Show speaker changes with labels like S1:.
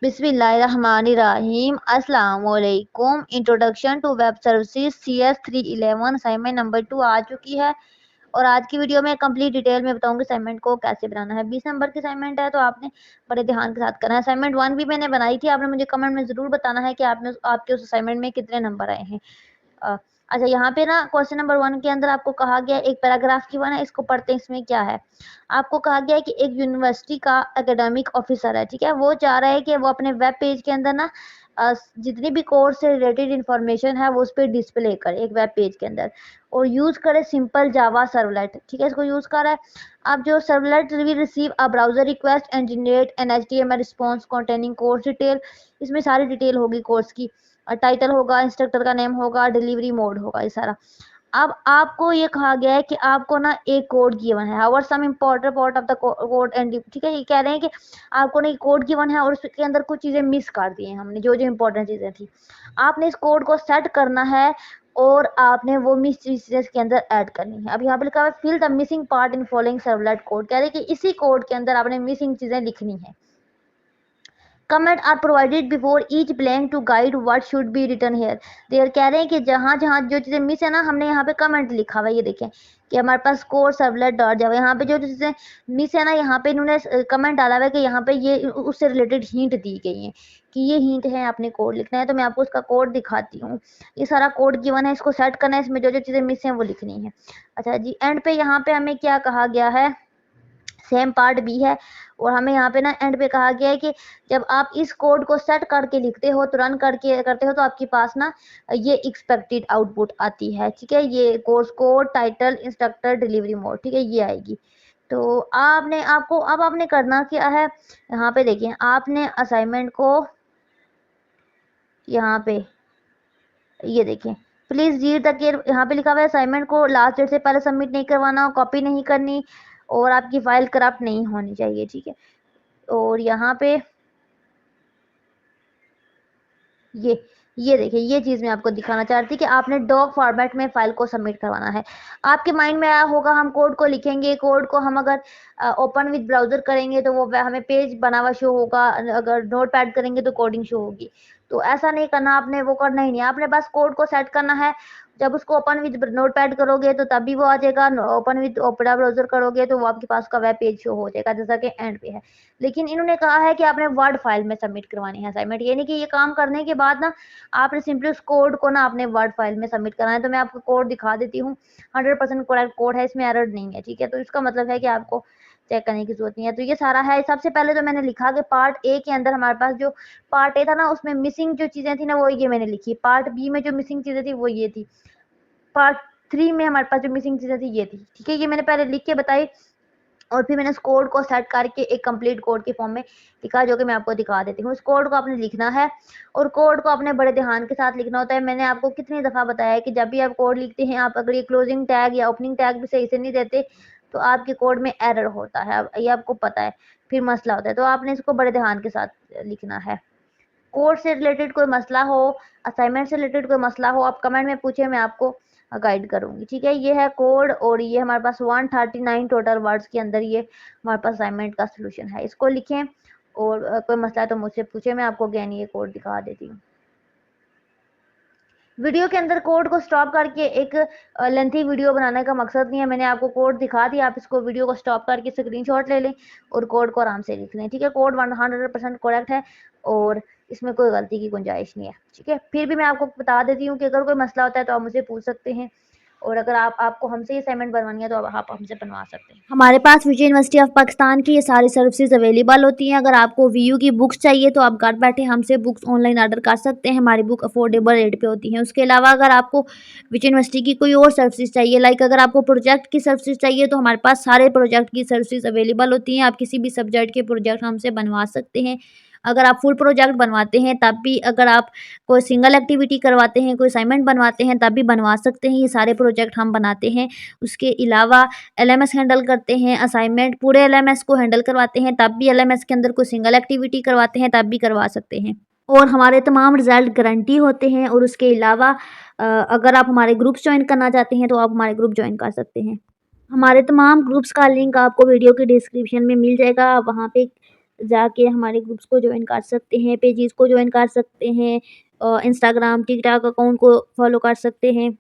S1: बिस्मिल्लाहिर्रहमानिर्रहीम अस्सलामुअलैकुम। Introduction to web services CS 311 assignment number 2 आ चुकी है और आज की वीडियो में कंप्लीट डिटेल में बताऊंगी असाइनमेंट को कैसे बनाना है। 20 नंबर की असाइनमेंट है तो आपने बड़े ध्यान के साथ करना है। असाइनमेंट 1 भी मैंने बनाई थी, आपने मुझे कमेंट में ज़रूर बताना है कि आपके उस असाइनमेंट में कितने नंबर आए हैं। अच्छा, यहाँ पे ना क्वेश्चन नंबर 1 के अंदर आपको कहा गया, एक पैराग्राफ की वन है, इसको पढ़ते हैं। इसमें क्या है, आपको कहा गया है कि एक यूनिवर्सिटी का एकेडमिक ऑफिसर है, ठीक है, वो चाह रहा है कि वो अपने वेब पेज के अंदर ना जितनी भी कोर्स से रिलेटेड इंफॉर्मेशन है वो उस पर डिस्प्ले करे एक वेब पेज के अंदर, और यूज करे सिंपल जावा सर्वलेट, ठीक है, इसको यूज कर रहा है। अब जो servlet will receive a browser request and generate N HTML response containing course detail, इसमें सारी डिटेल होगी कोर्स की, टाइटल होगा, इंस्ट्रक्टर का नेम होगा, डिलीवरी मोड होगा, ये सारा। अब आपको ये कहा गया है कि आपको ना एक कोड गिवन है, और some important part of the code and, ठीक है, ये कह रहे हैं कि आपको ना एक कोड गिवन है और उसके अंदर कुछ चीज़ें मिस कर दी हैं हमने, जो जो इम्पोर्टेंट चीज़ें थी। आपने इस कोड को सेट करना है और आपने वो मिस चीज़ें इसके अंदर ऐड करनी है। अब यहाँ पे लिखा हुआ है fill the missing part in following servlet code, कह रहे हैं कि इसी कोड के अंदर आपने मिसिंग चीज़ें लिखनी है। Comment are provided before each blank to guide what should be return here. There कह रहे हैं कि जहाँ जहाँ जो चीज़ें मिस है ना, हमने यहाँ पे कमेंट लिखा हुआ है, ये देखें कि हमारे पास कोर सर्वलेट डॉट जावा, यहाँ पे जो चीज़ें मिस है ना, यहाँ पे इन्होंने कमेंट डाला हुआ है कि यहाँ पे ये उससे रिलेटेड हिंट दी गई है कि ये हिंट है, आपने कोड लिखना है। तो मैं आपको उसका कोड दिखाती हूँ। ये सारा कोड गिवन है, इसको सेट करना है, इसमें जो जो चीज़ें मिस हैं वो लिखनी है। अच्छा जी, एंड पे यहाँ पे हमें क्या कहा गया है, सेम पार्ट भी है, और हमें यहाँ पे ना एंड पे कहा गया है कि जब आप इस कोड को सेट करके लिखते हो तो रन करके करते हो तो आपके पास ना ये एक्सपेक्टेड आउटपुट आती है, ठीक है, ये course code, title, instructor, delivery mode, ठीक है, ये आएगी। तो आपने करना क्या है, यहाँ पे देखिए, आपने असाइनमेंट को यहाँ पे ये देखें, प्लीज रीड द केयर, यहाँ पे लिखा हुआ है असाइनमेंट को लास्ट डेट से पहले सबमिट नहीं करवाना, कॉपी नहीं करनी, और आपकी फाइल करप्ट नहीं होनी चाहिए, ठीक है। और यहाँ पे ये ये देखिए, ये चीज़ मैं आपको दिखाना चाह रही थी कि आपने डॉक फॉर्मेट में फाइल को सबमिट करवाना है। आपके माइंड में आया होगा, हम कोड को लिखेंगे, कोड को हम अगर ओपन विद ब्राउजर करेंगे तो वो हमें पेज बना हुआ शो होगा, अगर नोट पैड करेंगे तो कोडिंग शो होगी। तो ऐसा नहीं करना, आपने वो करना ही नहीं, आपने बस कोड को सेट करना है। जब उसको ओपन विद नोट पैड करोगे तो तभी वो आ जाएगा, ओपन विद ओपेरा ब्राउजर करोगे तो वो आपके पास का वेब पेज शो हो जाएगा, जैसा कि एंड पे है। लेकिन इन्होंने कहा है कि आपने वर्ड फाइल में सबमिट करवानी है असाइनमेंट, ये नहीं कि ये काम करने के बाद ना आपने सिंपली उस कोड को ना अपने वर्ड फाइल में सबमिट करना है। तो मैं आपको कोड दिखा देती हूँ, 100% करेक्ट कोड है, इसमें एरर नहीं है, ठीक है। तो इसका मतलब है कि आपको चेक करने की जरूरत नहीं है। तो ये सारा है। सबसे पहले तो मैंने लिखा कि पार्ट ए के अंदर हमारे पास जो पार्ट ए था ना, उसमें मिसिंग जो चीजें थी ना वो ये मैंने लिखी। पार्ट बी में जो मिसिंग चीजें थी वो ये थी। पार्ट 3 में हमारे पास जो मिसिंग चीजें थी ये थी, ठीक है, ये मैंने पहले लिख के बताई, और फिर मैंने उस कोड को सेट करके एक कंप्लीट कोड के फॉर्म में लिखा, जो कि मैं आपको दिखा देती हूँ। उस कोड को आपने लिखना है और कोड को अपने बड़े ध्यान के साथ लिखना होता है। मैंने आपको कितनी दफ़ा बताया है कि जब भी आप कोड लिखते हैं, आप अगर ये क्लोजिंग टैग या ओपनिंग टैग भी सही से नहीं देते तो आपके कोड में एरर होता है, ये आपको पता है, फिर मसला होता है। तो आपने इसको बड़े ध्यान के साथ लिखना है। कोर्स से रिलेटेड कोई मसला हो, असाइनमेंट से रिलेटेड कोई मसला हो, आप कमेंट में पूछे, मैं आपको गाइड करूंगी, ठीक है। ये है कोड, और ये हमारे पास 139 टोटल वर्ड्स के अंदर ये हमारे पास असाइनमेंट का सोल्यूशन है। इसको लिखें, और कोई मसला है तो मुझसे पूछे, मैं आपको अगेन ये कोड दिखा देती हूँ। वीडियो के अंदर कोड को स्टॉप करके एक लेंथी वीडियो बनाने का मकसद नहीं है। मैंने आपको कोड दिखा दिया, आप इसको वीडियो को स्टॉप करके स्क्रीनशॉट ले लें और कोड को आराम से लिख लें, ठीक है। कोड 100% करेक्ट है और इसमें कोई गलती की गुंजाइश नहीं है, ठीक है। फिर भी मैं आपको बता देती हूँ कि अगर कोई मसला होता है तो आप मुझसे पूछ सकते हैं, और अगर आपको हमसे ये असाइनमेंट बनवानी है तो आप हमसे बनवा सकते हैं।
S2: हमारे पास विजय यूनिवर्सिटी ऑफ पाकिस्तान की ये सारी सर्विसेज अवेलेबल होती हैं। अगर आपको वीयू की बुक्स चाहिए तो आप घर बैठे हमसे बुक्स ऑनलाइन ऑर्डर कर सकते हैं। हमारी बुक अफोर्डेबल रेट पे होती हैं। उसके अलावा अगर आपको विजय यूनिवर्सिटी की कोई और सर्विसेज चाहिए, लाइक अगर आपको प्रोजेक्ट की सर्विसेज चाहिए तो हमारे पास सारे प्रोजेक्ट की सर्विसेज अवेलेबल होती हैं। आप किसी भी सब्जेक्ट के प्रोजेक्ट हमसे बनवा सकते हैं। अगर आप फुल प्रोजेक्ट बनवाते हैं तब भी, अगर आप कोई सिंगल एक्टिविटी करवाते हैं, कोई असाइनमेंट बनवाते हैं तब भी बनवा सकते हैं। ये सारे प्रोजेक्ट हम बनाते हैं। उसके अलावा LMS हैंडल करते हैं, असाइनमेंट पूरे LMS को हैंडल करवाते हैं, तब भी LMS के अंदर कोई सिंगल एक्टिविटी करवाते हैं तब भी करवा सकते हैं। और हमारे तमाम रिजल्ट गारंटी होते हैं। और उसके अलावा अगर आप हमारे ग्रुप्स ज्वाइन करना चाहते हैं तो आप हमारे ग्रुप ज्वाइन कर सकते हैं। हमारे तमाम ग्रुप्स का लिंक आपको वीडियो के डिस्क्रिप्शन में मिल जाएगा। आप वहाँ पे जाके हमारे ग्रुप्स को जॉइन कर सकते हैं, पेजेस को जॉइन कर सकते हैं, इंस्टाग्राम, टिकटॉक अकाउंट को फॉलो कर सकते हैं।